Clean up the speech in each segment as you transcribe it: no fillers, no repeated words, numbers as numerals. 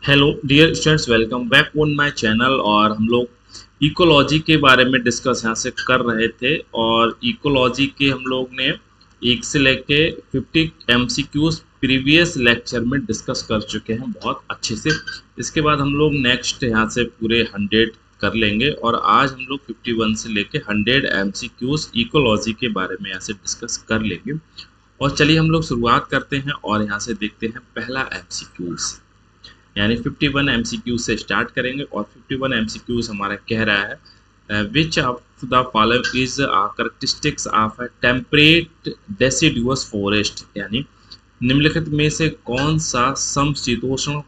Hello dear students, welcome back on my channel. और हम लोग इकोलॉजी के बारे में डिस्कस यहाँ से कर रहे थे। और इकोलॉजी के हम लोग ने 1 से लेके 50 एमसीक्यूज प्रीवियस लेक्चर में डिस्कस कर चुके हैं बहुत अच्छे से। इसके बाद हम लोग नेक्स्ट यहाँ से पूरे 100 कर लेंगे और आज हम लोग 51 से लेके 100 एमसीक्यूज इकोलॉजी के बारे में यहाँ से डिस्कस कर लेंगे। और चलिए हम लोग शुरुआत करते हैं और यहाँ से देखते हैं पहला एमसीक्यूज, यानी 51 एमसीक्यू से स्टार्ट करेंगे। और 51 एमसीक्यूज हमारा कह रहा है which of the following is characteristics of a temperate deciduous forest, यानी निम्नलिखित में से कौन सा समशीतोष्ण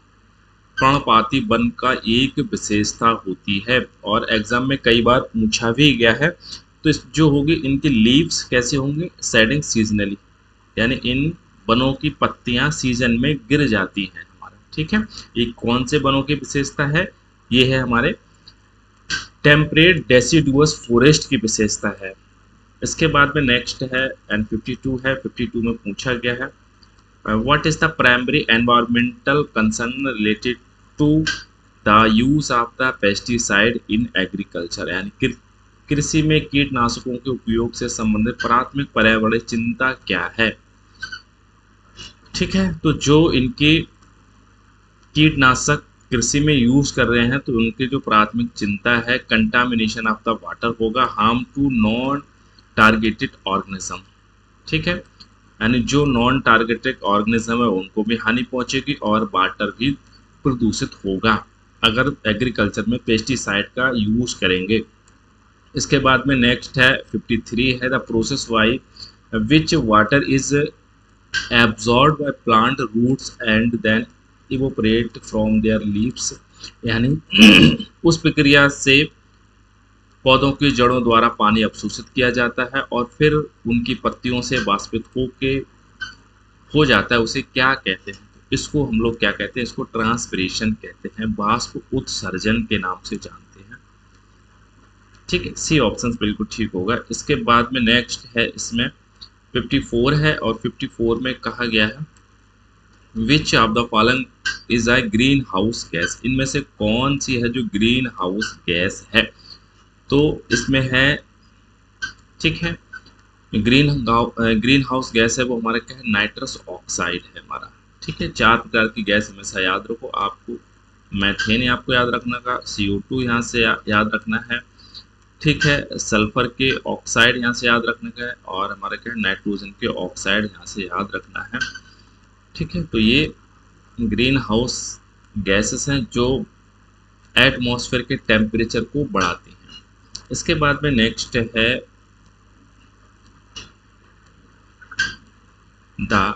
पर्णपाती वन का एक विशेषता होती है। और एग्जाम में कई बार पूछा भी गया है। तो जो होगी इनकी लीव्स कैसे होंगे, शेडिंग सीजनली, यानी इन वनों की पत्तियां सीजन में गिर जाती हैं हमारा। ठीक है, ये कौन से वनों की विशेषता है, ये है हमारे टेम्परेट डेसिडुअस फॉरेस्ट की विशेषता है। इसके बाद में नेक्स्ट है N52 है। 52 में पूछा गया है what is the primary environmental concern related to the use of the pesticide in agriculture, यानी कृषि में कीटनाशकों के उपयोग से संबंधित प्राथमिक पर्यावरणीय चिंता क्या है। ठीक है, तो जो इनकी कीटनाशक कृषि में यूज कर रहे हैं तो उनकी जो प्राथमिक चिंता है कंटामिनेशन ऑफ द वाटर होगा, harm to non targeted organism. ठीक है, यानी जो नॉन टारगेटेड ऑर्गेनिज्म है उनको भी हानि पहुंचेगी और वाटर भी प्रदूषित होगा अगर एग्रीकल्चर में पेस्टिसाइड का यूज करेंगे। इसके बाद में नेक्स्ट है 53 है the process by which water is absorbed by plant roots and then evaporate from their leaves, यानी उस प्रक्रिया से पौधों की जड़ों द्वारा पानी अवशोषित किया जाता है और फिर उनकी पत्तियों से वाष्पित हो जाता है। उसे क्या कहते हैं, इसको हम लोग क्या कहते हैं, इसको ट्रांसपिरेशन कहते हैं, वाष्प उत्सर्जन के नाम से जानते हैं। ठीक है, सी ऑप्शन बिल्कुल ठीक होगा। इसके बाद में नेक्स्ट है इसमें 54 है और 54 में कहा गया है which of the following is a green house gas, इनमें से कौन सी है जो ग्रीन हाउस गैस है। तो इसमें है, ठीक है, ग्रीन हाउस गैस है वो हमारा क्या है, नाइट्रस ऑक्साइड है हमारा। ठीक है, 4 प्रकार की गैस हमेशा याद रखो आपको। मैथेन आपको याद रखना का, CO2 यहाँ से याद रखना है। ठीक है, सल्फर के ऑक्साइड यहाँ से याद रखने का है और हमारा क्या है, नाइट्रोजन के ऑक्साइड यहाँ से याद रखना है। ठीक है, तो ये ग्रीन हाउस गैसेस हैं जो एटमॉस्फेयर के टेम्परेचर को बढ़ाती हैं। इसके बाद में नेक्स्ट है the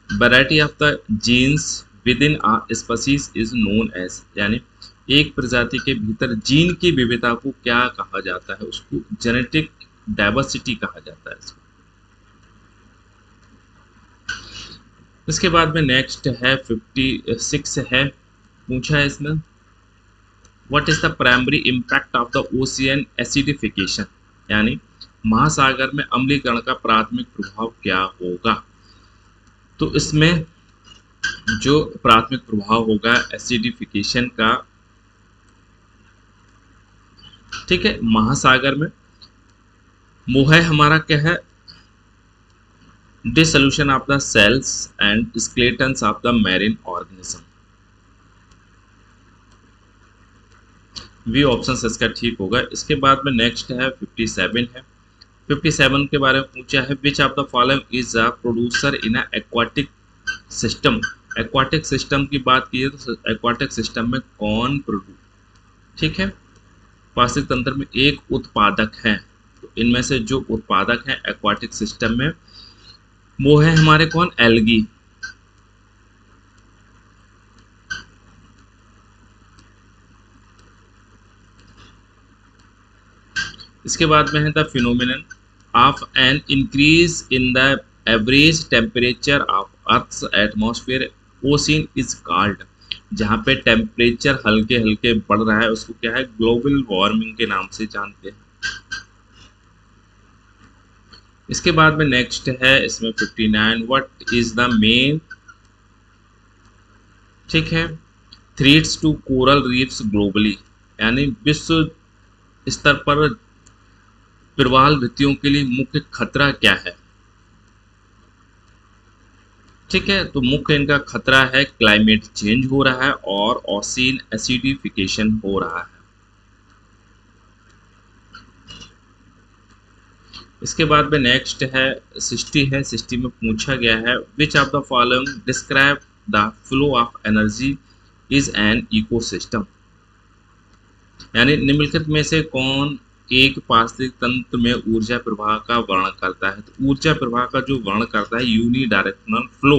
variety of the genes within a species is known as, यानी एक प्रजाति के भीतर जीन की विविधता को क्या कहा जाता है, उसको जेनेटिक डाइवर्सिटी कहा जाता है इसको। इसके बाद में नेक्स्ट है 56 है, पूछा है इसमें what is the primary impact of the ocean acidification, यानी महासागर में अम्लीकरण का प्राथमिक प्रभाव क्या होगा। तो इसमें जो प्राथमिक प्रभाव होगा एसिडिफिकेशन का, ठीक है, महासागर में वो है हमारा क्या है, dissolution of the shells and skeletons of the marine organism. B option इसका ठीक होगा। इसके बाद में नेक्स्ट है 57 है। 57 के बारे में पूछा है which of the following is a producer in a aquatic system. Aquatic system की बात की तो एक्वाटिक सिस्टम में कौन ठीक है, पारिस्थितिक तंत्र में एक उत्पादक है। तो इनमें से जो उत्पादक है एक्वाटिक सिस्टम में वो है हमारे कौन, एल्गी। इसके बाद में है the phenomenon of an increase in the average temperature of earth's atmosphere ocean is called, जहाँ पे टेम्परेचर हल्के हल्के बढ़ रहा है उसको क्या है, ग्लोबल वार्मिंग के नाम से जानते हैं। इसके बाद में नेक्स्ट है इसमें 59 व्हाट इज द मेन, ठीक है, threats to coral reefs globally, यानी विश्व स्तर पर प्रवाल भित्तियों के लिए मुख्य खतरा क्या है। ठीक है, तो मुख्य इनका खतरा है क्लाइमेट चेंज हो रहा है और ओशियन एसिडिफिकेशन हो रहा है। इसके बाद में नेक्स्ट है 60 है। 60 में पूछा गया है which of the following describe the flow of energy is an ecosystem, यानी निम्नलिखित में से कौन एक पारिस्थितिक तंत्र में ऊर्जा प्रवाह का वर्णन करता है। तो ऊर्जा प्रवाह का जो वर्णन करता है यूनिडायरेक्शनल फ्लो,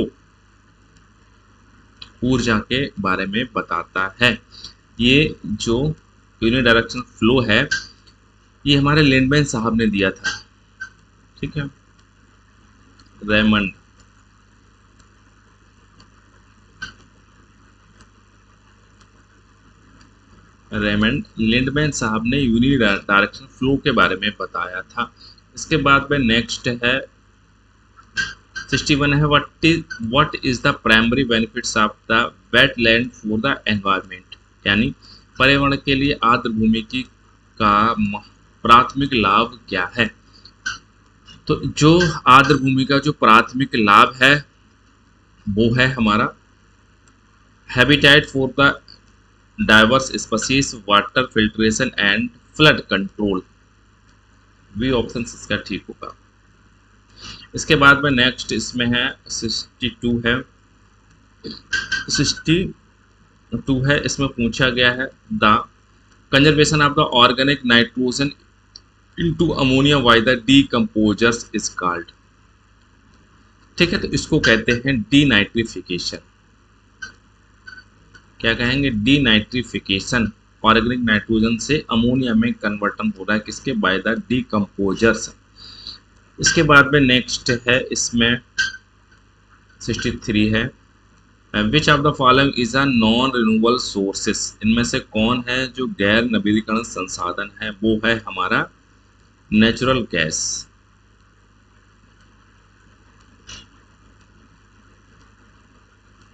ऊर्जा के बारे में बताता है। ये जो यूनिडायरेक्शनल फ्लो है ये हमारे लैंडमैन साहब ने दिया था। ठीक है, रेमंड लैंडमैन साहब ने यूनिडायरेक्शनल फ्लो के बारे में बताया था। इसके बाद में नेक्स्ट है 61 है what is the primary benefits of the wetland for the environment, यानी पर्यावरण के लिए आर्द्र भूमि की का प्राथमिक लाभ क्या है। तो जो आर्द्र भूमि का जो प्राथमिक लाभ है वो है हमारा habitat for the diverse species, water filtration and flood control. B option इसका ठीक होगा। इसके बाद में नेक्स्ट इसमें है 62 है। 62 है, इसमें पूछा गया है the conservation of the organic nitrogen into ammonia by the decomposers is called. ठीक है, तो इसको कहते हैं डीनाइट्रिफिकेशन। क्या कहेंगे? डीनाइट्रिफिकेशन। ऑर्गेनिक नाइट्रोजन से अमोनिया में कन्वर्टन हो रहा है किसके? By the decomposers. इसके बाद में नेक्स्ट है इसमें 63 है which of the following is a non renewable sources, इनमें से कौन है जो गैर नवीनीकरण संसाधन है? वो है हमारा नेचुरल गैस।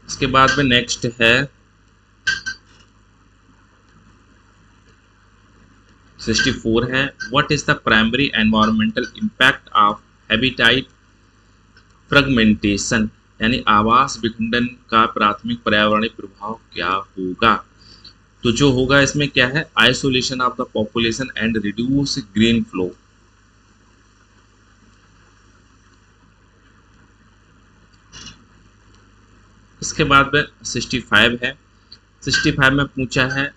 इसके बाद में नेक्स्ट है 64 है what is the primary environmental impact of habitat fragmentation, यानी आवास विखंडन का प्राथमिक पर्यावरणीय प्रभाव क्या होगा। तो जो होगा इसमें क्या है? Isolation of the population and reduce green flow. इसके बाद में 65 है। 65 में पूछा है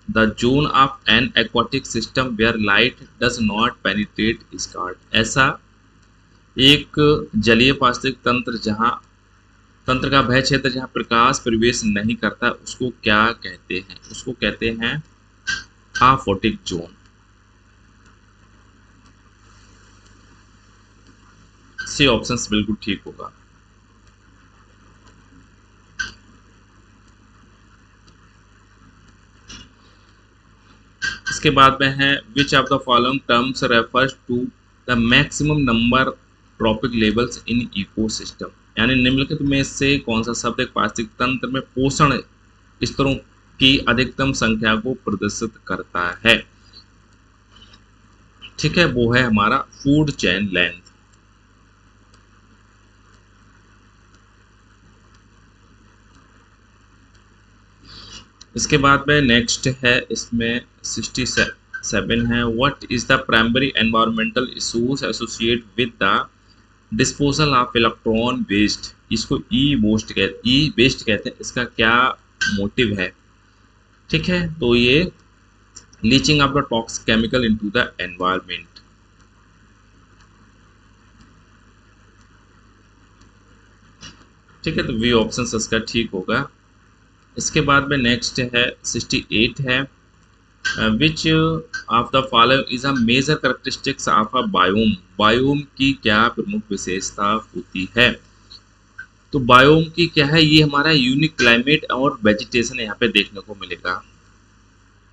the zone of an aquatic system where light does not penetrate is called, ऐसा एक जलीय पारिस्थितिक तंत्र का वह क्षेत्र जहां प्रकाश प्रवेश नहीं करता उसको क्या कहते हैं? उसको कहते हैं आफोटिक जोन। सी ऑप्शन बिल्कुल ठीक होगा। इसके बाद में है which of the following terms refers to the maximum number trophic levels in ecosystem, यानी निम्नलिखित में से कौन सा शब्द एक पारिस्थितिक तंत्र में पोषण स्तरों की अधिकतम संख्या को प्रदर्शित करता है? ठीक है, वो है हमारा फूड चेन लेंथ। इसके बाद में नेक्स्ट है इसमें 67 है what is the primary environmental issues associate with the disposal of electron waste, इसको ई वेस्ट कहते हैं। इसका क्या मोटिव है? ठीक है, तो ये leaching of the toxic chemical into the environment. ठीक है, तो वी ऑप्शन इसका ठीक होगा। इसके बाद में नेक्स्ट है 68 है which of the following is a major characteristics of a biome, biome की क्या प्रमुख विशेषता होती है? तो बायोम की क्या है? ये हमारा यूनिक क्लाइमेट और वेजिटेशन यहाँ पे देखने को मिलेगा।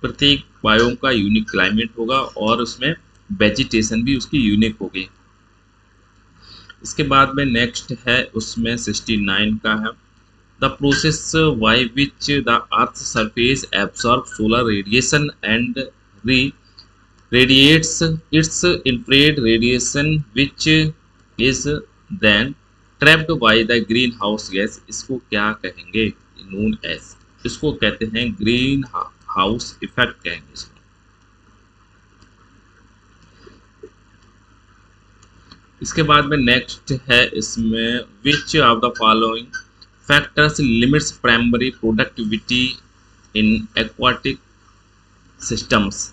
प्रत्येक बायोम का यूनिक क्लाइमेट होगा और उसमें वेजिटेशन भी उसकी यूनिक होगी। इसके बाद में नेक्स्ट है उसमें 69 का है the process by which the earth surface absorb solar radiation and re radiates its infrared radiation which is then trapped by the greenhouse gas। इसको क्या कहेंगे? known as, इसको कहते हैं ग्रीन हाउस इफेक्ट कहेंगे इसको। इसके बाद में नेक्स्ट है इसमें विच of the following factors limits primary productivity in aquatic systems.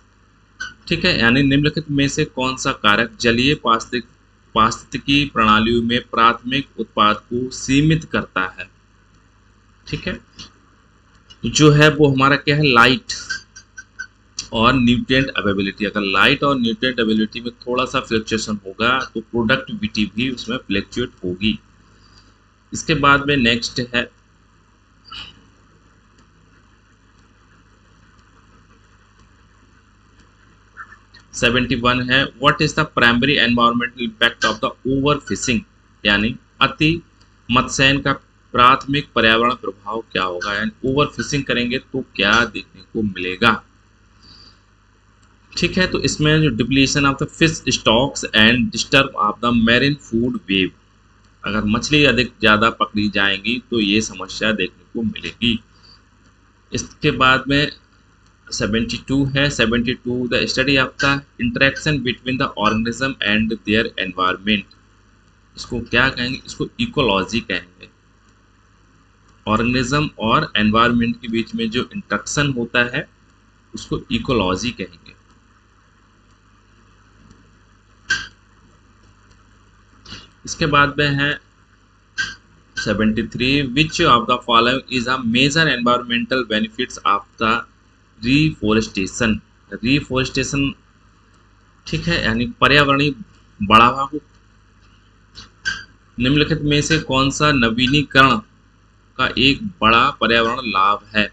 ठीक है, यानी निम्नलिखित में से कौन सा कारक जलीय पारिस्थितिकी प्रणालियों में प्राथमिक उत्पाद को सीमित करता है। ठीक है, जो है वो हमारा क्या है, लाइट और न्यूट्रिएंट अवेलेबिलिटी। अगर लाइट और न्यूट्रिएंट अवेलेबिलिटी में थोड़ा सा फ्लक्चुएशन होगा तो प्रोडक्टिविटी भी उसमें फ्लक्चुएट होगी। इसके बाद में नेक्स्ट है 71 है what is the primary environmental impact of the over fishing, यानी अति मत्स्यन का प्राथमिक पर्यावरण प्रभाव क्या होगा, यानी ओवर फिशिंग करेंगे तो क्या देखने को मिलेगा। ठीक है, तो इसमें जो depletion of the fish stocks and disturb of the marine food web, अगर मछली अधिक ज़्यादा पकड़ी जाएंगी तो ये समस्या देखने को मिलेगी। इसके बाद में 72 है 72 the study of the interaction between the organism and their environment. इसको क्या कहेंगे, इसको इकोलॉजी कहेंगे। ऑर्गेनिज्म और एनवायरनमेंट के बीच में जो इंटरेक्शन होता है उसको इकोलॉजी कहेंगे। इसके बाद में है 73 which of the following is a major environmental benefits of the reforestation. Reforestation, ठीक है, यानी पर्यावरणीय बढ़ावा को निम्नलिखित में से कौन सा नवीनीकरण का एक बड़ा पर्यावरण लाभ है,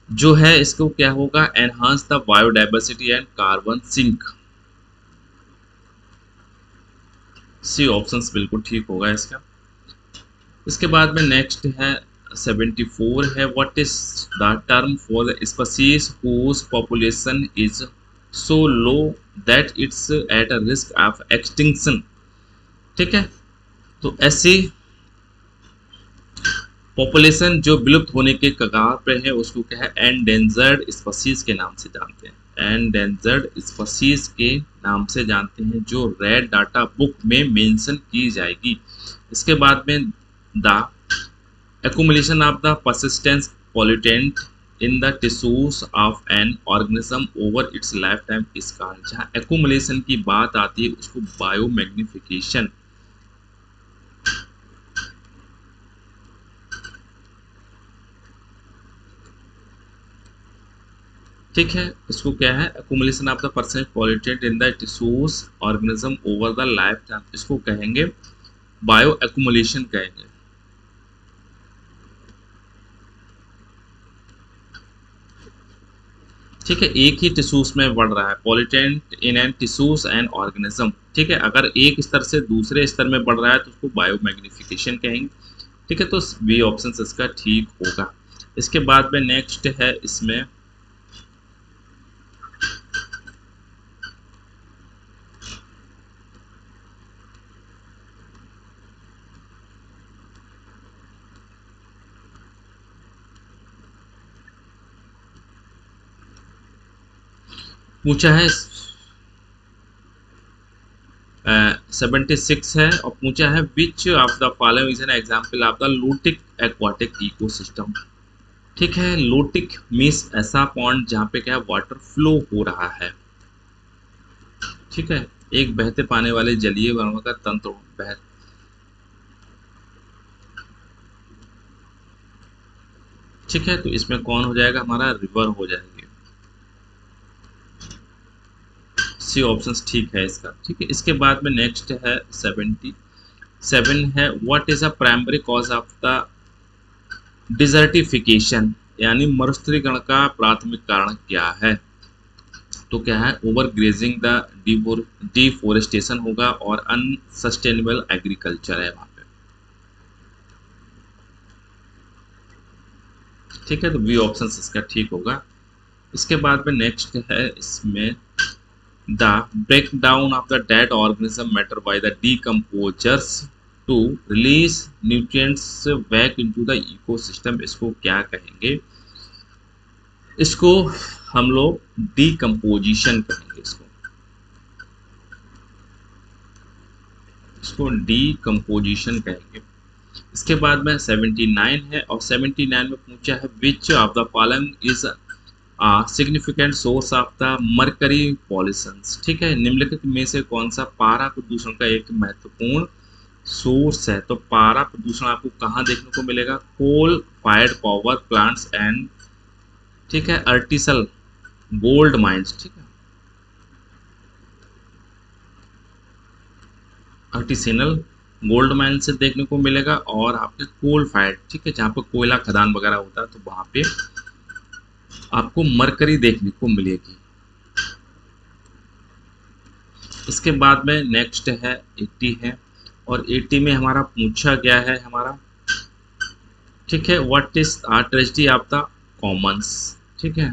जो है इसको क्या होगा, enhance the biodiversity and carbon sink. C options बिल्कुल ठीक होगा इसका। इसके बाद में नेक्स्ट है 74 है what is the term for the species whose population is so low that it's at a risk of extinction. ठीक है, तो ऐसी पॉपुलेशन जो विलुप्त होने के कगार पे है उसको क्या है, एंडेंजर्ड स्पीशीज के नाम से जानते हैं। एंडेंजर्ड स्पीशीज के नाम से जानते हैं, जो रेड डाटा बुक में मेंशन की जाएगी। इसके बाद में the accumulation of the persistent pollutant in the tissues of an organism over its lifetime is called। जहाँ accumulation की बात आती है उसको बायोमैग्निफिकेशन। ठीक है, इसको क्या है, accumulation of the persistent pollutant in the tissues organism over the lifetime, इसको कहेंगे बायो एक्यूमुलेशन कहेंगे। ठीक है, एक ही टिश्यूज में बढ़ रहा है, pollutant in an tissues and organism. ठीक है, अगर एक स्तर से दूसरे स्तर में बढ़ रहा है तो उसको बायोमैग्निफिकेशन कहेंगे। ठीक है, तो बी ऑप्शन इसका ठीक होगा। इसके बाद में नेक्स्ट है इसमें पूछा है 76 है और पूछा है which of the following is an example of the lotic aquatic ecosystem. ठीक है, लोटिक मीन्स ऐसा पॉन्ड जहाँ पे क्या वाटर फ्लो हो रहा है। ठीक है, एक बहते पाने वाले जलीय वर्णों का तंत्र ठीक है, तो इसमें कौन हो जाएगा, हमारा रिवर हो जाएगी। सी ऑप्शंस ठीक है इसका। ठीक है, इसके बाद में नेक्स्ट है 77 है what is a primary cause of the desertification, यानी मरुस्थलीकरण का प्राथमिक कारण क्या है। तो क्या है, ओवर ग्रेजिंग, द डिफोरेस्टेशन होगा और अनसस्टेनेबल एग्रीकल्चर है वहां पे। ठीक है, तो बी ऑप्शन इसका ठीक होगा। इसके बाद में नेक्स्ट है इसमें the break down of the dead organism matter by the decomposers to release nutrients back into the ecosystem, इसको क्या कहेंगे? इसको हम लोग डीकम्पोजिशन कहेंगे। इसको डीकम्पोजिशन कहेंगे। इसके बाद में 79 है, और 79 में पूछा है which of the following is a significant source of the mercury pollutions. ठीक है, निम्नलिखित में से कौन सा पारा प्रदूषण का एक महत्वपूर्ण सोर्स है? तो पारा प्रदूषण आपको कहाँ देखने को मिलेगा? Coal fired power plants and, ठीक है, आर्टिसल गोल्ड माइंस, ठीक है, आर्टिसनल गोल्ड माइन से देखने को मिलेगा, और आपके कोल फायर्ड, ठीक है, जहाँ पर कोयला खदान वगैरह होता है, तो वहां पे आपको मरकरी देखने को मिलेगी। इसके बाद में नेक्स्ट है 80 है, और 80 में हमारा पूछा गया है हमारा, ठीक है, what is the tragedy of the commons. ठीक है,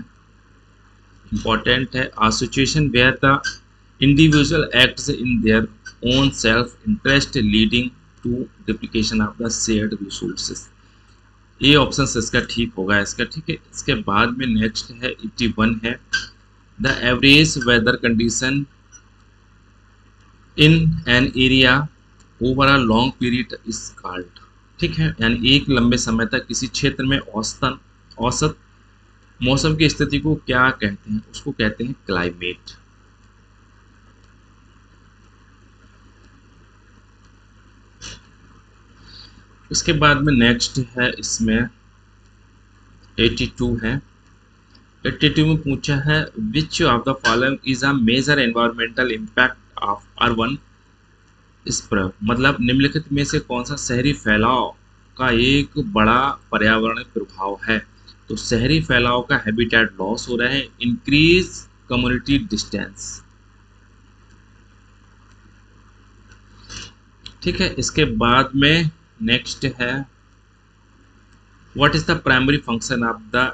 इंपॉर्टेंट है, a situation where the individual acts in their own self interest leading to depletion of the shared resources. ये ऑप्शन इसका ठीक होगा इसका। ठीक है, इसके बाद में नेक्स्ट है 81 है, the average weather condition in an area over a long period is called. ठीक है, यानी एक लंबे समय तक किसी क्षेत्र में औसत मौसम की स्थिति को क्या कहते हैं? उसको कहते हैं क्लाइमेट। इसके बाद में नेक्स्ट है इसमें 82 है। 82 में पूछा है which of the following is a major environmental impact of urban spread, मतलब निम्नलिखित में से कौन सा शहरी फैलाव का एक बड़ा पर्यावरणीय प्रभाव है? तो शहरी फैलाव का हैबिटेट लॉस हो रहा है, इंक्रीज कम्युनिटी डिस्टेंस। ठीक है, इसके बाद में नेक्स्ट है what is the primary function of the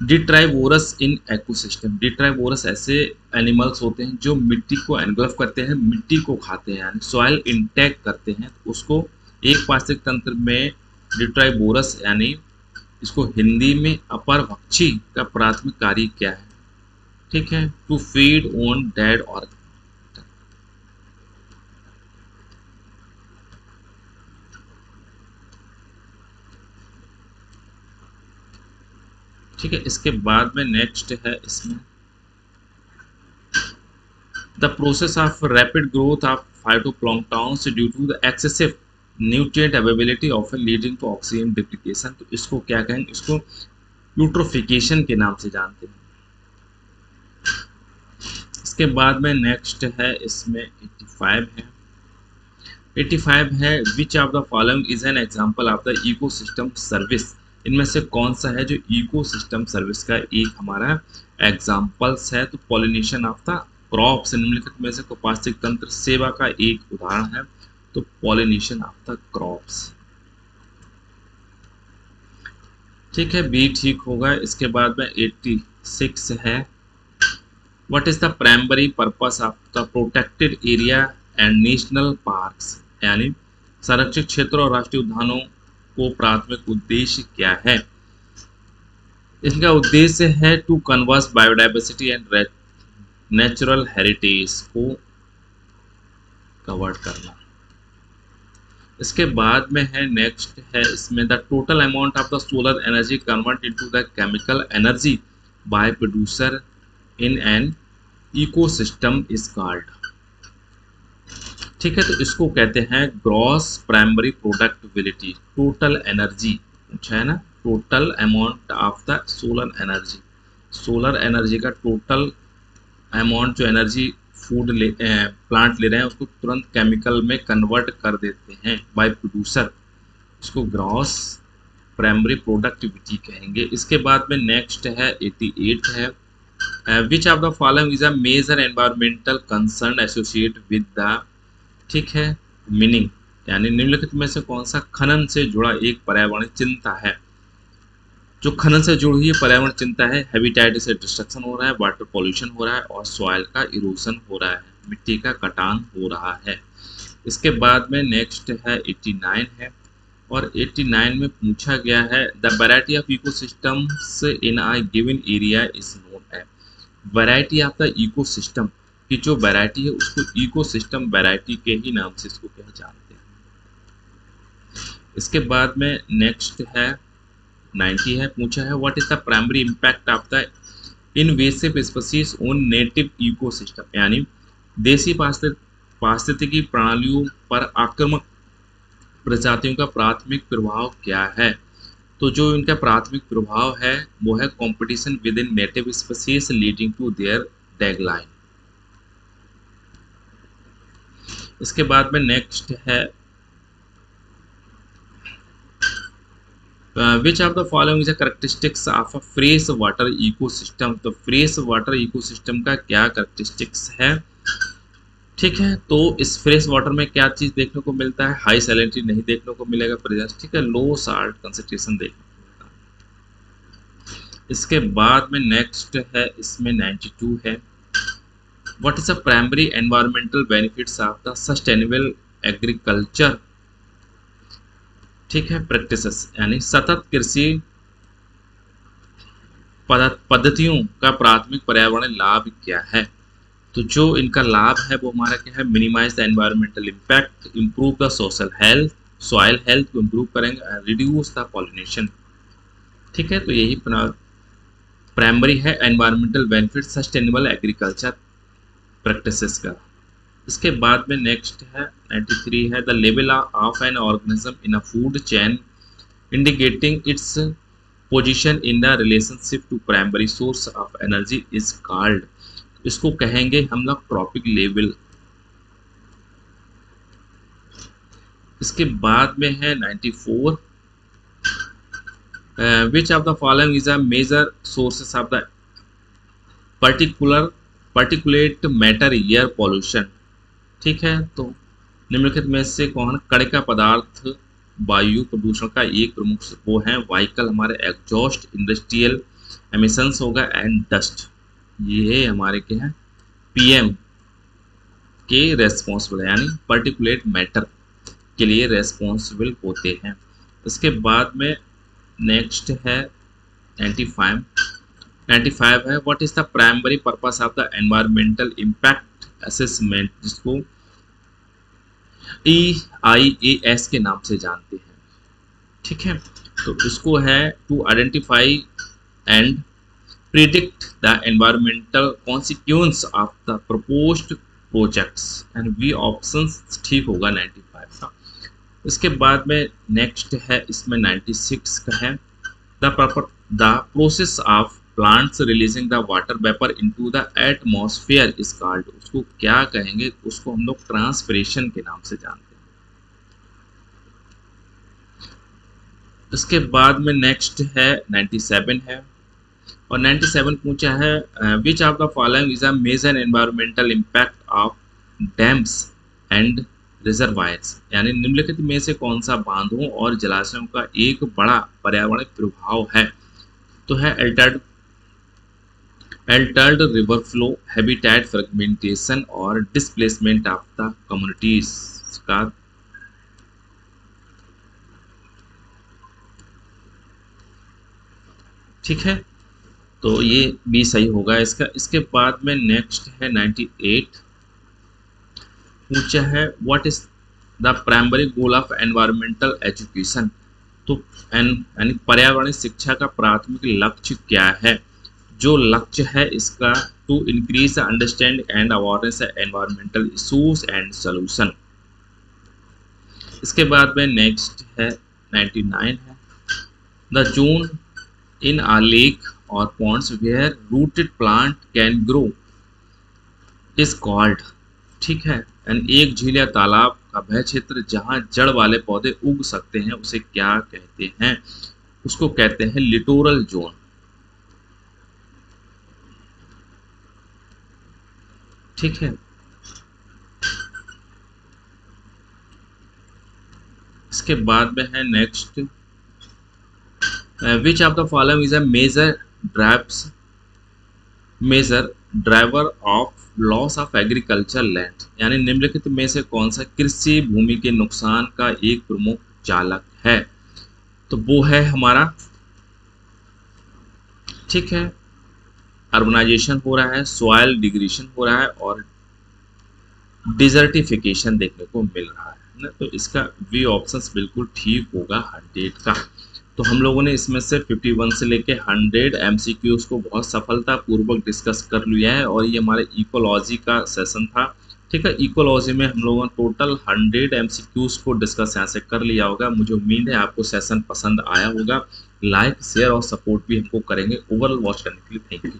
detritivores in ecosystem. Detritivores ऐसे एनिमल्स होते हैं जो मिट्टी को एनगल्फ करते हैं, मिट्टी को खाते हैं, यानी सॉइल इंटेक करते हैं। उसको एक पारिस्थितिक तंत्र में डिट्राइवोरस, यानी इसको हिंदी में अपरभक्षी का प्राथमिक कार्य क्या है? ठीक है, to feed on dead organ. ठीक है, इसके बाद में नेक्स्ट है इसमें the process of rapid growth of phytoplanktons due to the excessive nutrient availability often leading to oxygen depletion. तो इसको क्या कहेंगे? इसको यूट्रोफिकेशन के नाम से जानते हैं। इसके बाद में नेक्स्ट है इसमें 85 है। 85 है which of the following is an example of the ecosystem service. इनमें से कौन सा है जो इकोसिस्टम सर्विस का एक हमारा एग्जांपल्स है? तो पॉलिनेशन ऑफ द क्रॉप्स, निम्नलिखित में से पारिस्थितिक तंत्र सेवा का एक उदाहरण है, तो पॉलिनेशन ऑफ द क्रॉप्स। ठीक है, बी ठीक होगा। इसके बाद में 86 है what is the primary purpose of the protected area and national parks, यानी संरक्षित क्षेत्रों और राष्ट्रीय उद्यानों को प्राथमिक उद्देश्य क्या है? इनका उद्देश्य है to converse biodiversity and natural heritage को कवर करना। इसके बाद में है नेक्स्ट है इसमें the total amount of the solar energy convert into the chemical energy by producer in an ecosystem is called. ठीक है, तो इसको कहते हैं gross primary productivity. Total energy पूछा है ना, total amount of the solar energy. Solar energy का टोटल अमाउंट जो एनर्जी प्लांट ले रहे हैं उसको तुरंत केमिकल में कन्वर्ट कर देते हैं बाय प्रोड्यूसर, उसको ग्रॉस प्राइमरी प्रोडक्टिविटी कहेंगे। इसके बाद में नेक्स्ट है 88 है which of the following is a major environmental concern associate with the, ठीक है, मीनिंग, यानी निम्नलिखित में से कौन सा खनन से जुड़ा एक पर्यावरणीय चिंता है? जो खनन से जुड़ी हुई पर्यावरण चिंता है, हैबिटेट से डिस्ट्रक्शन हो रहा है, वाटर पॉल्यूशन हो रहा है और सॉइल का इरोजन हो रहा है, मिट्टी का कटान हो रहा है। इसके बाद में नेक्स्ट है 89 है, और 89 में पूछा गया है the variety of ecosystems in a given area is known है। वैरायटी ऑफ द इकोसिस्टम की जो वैरायटी है उसको इकोसिस्टम वैरायटी के ही नाम से इसको क्या जानते हैं। इसके बाद में नेक्स्ट है 90 है, पूछा है what is the primary impact of the invasive species on native ecosystem, यानी देसी पारिस्थितिकी प्रणालियों पर आक्रामक प्रजातियों का प्राथमिक प्रभाव क्या है। तो जो इनका प्राथमिक प्रभाव है वो है competition within native species leading to their decline. इसके बाद में नेक्स्ट है which of the following is characteristics of a fresh water ecosystem. तो फ्रेश वाटर इकोसिस्टम का क्या कैरेक्टरिस्टिक्स है, ठीक है। तो इस फ्रेश वाटर में क्या चीज देखने को मिलता है, हाई सैलिनिटी नहीं देखने को मिलेगा प्रेजेंस, ठीक है, लो साल्ट कंसंट्रेशन देखने को मिलेगा। इसके बाद में नेक्स्ट है इसमें 92 है, what is the primary environmental benefits of the sustainable agriculture, ठीक है, प्रैक्टिसेस, यानी सतत कृषि पद्धतियों का प्राथमिक पर्यावरण लाभ क्या है। तो जो इनका लाभ है वो हमारा क्या है, minimise the environmental impact, improve the social health, soil health को इम्प्रूव करेंगे, रिड्यूस द पॉलिनेशन, ठीक है। तो यही प्राइमरी है environmental benefit sustainable agriculture practices का। इसके बाद में नेक्स्ट है 93 है the level of an organism in a food chain indicating its position in the relationship to primary source of energy is called, इसको कहेंगे हम लोग ट्रॉपिक लेवल। इसके बाद में है 94 which of the following is a major sources of the particulate matter air pollution, ठीक है। तो निम्नलिखित में से कौन कणिका पदार्थ वायु प्रदूषण का एक प्रमुख वो है, व्हीकल हमारे एग्जॉस्ट, इंडस्ट्रियल एमिशंस होगा एंड डस्ट, ये हमारे क्या है पीएम के रेस्पॉन्सिबल है, यानी पर्टिकुलेट मैटर के लिए रेस्पॉन्सिबल होते हैं। इसके बाद में नेक्स्ट है 95 है what is the primary purpose of the environmental impact assessment, जिसको EIAS के नाम से जानते हैं, ठीक है। तो इसको है to identify and predict the environmental consequence of the proposed projects, and B options ठीक होगा 95 का। इसके बाद में नेक्स्ट है इसमें 96 का है the process of plants releasing the water vapour into the atmosphere is called, उसको क्या कहेंगे, उसको हम लोग ट्रांसपिरेशन के नाम से जानते हैं। इसके बाद में नेक्स्ट है 97 है, और 97 पूछा है which of the following is a major environmental impact of dams and reservoirs, यानी निम्नलिखित में से कौन सा बांधों और जलाशयों का एक बड़ा पर्यावरण प्रभाव है। तो है Altered river flow, habitat fragmentation और डिस्प्लेसमेंट ऑफ द कम्युनिटीज का, ठीक है। तो ये भी सही होगा इसका। इसके बाद में नेक्स्ट है 98 पूछा है what is the primary goal of environmental education, तो यानी पर्यावरण शिक्षा का प्राथमिक लक्ष्य क्या है। जो लक्ष्य है इसका to increase understand and awareness environmental issues and solution. इसके बाद में नेक्स्ट है 99 है the zone in a lake और ponds where rooted plant can grow is called, ठीक है। एंड एक झील या तालाब का वह क्षेत्र जहां जड़ वाले पौधे उग सकते हैं उसे क्या कहते हैं, उसको कहते हैं लिटोरल जोन, ठीक है। इसके बाद में है next which of the following is a major driver of loss of agriculture land, यानी निम्नलिखित में से कौन सा कृषि भूमि के नुकसान का एक प्रमुख चालक है? तो वो है हमारा, ठीक है, अर्बनाइजेशन हो रहा है, सॉइल डिग्रेडेशन हो रहा है और डिजर्टिफिकेशन देखने को मिल रहा है ना। तो इसका वी ऑप्शंस बिल्कुल ठीक होगा 100 का। तो हम लोगों ने इसमें से 51 से लेके 100 एमसीक्यूज को बहुत सफलतापूर्वक डिस्कस कर लिया है और ये हमारे इकोलॉजी का सेशन था, ठीक है। इकोलॉजी में हम लोगों ने टोटल 100 एमसीक्यूज को डिस्कस यहाँ से कर लिया होगा। मुझे उम्मीद है आपको सेशन पसंद आया होगा। लाइक शेयर और सपोर्ट भी हमको करेंगे। ओवरऑल वॉच करने के लिए थैंक यू।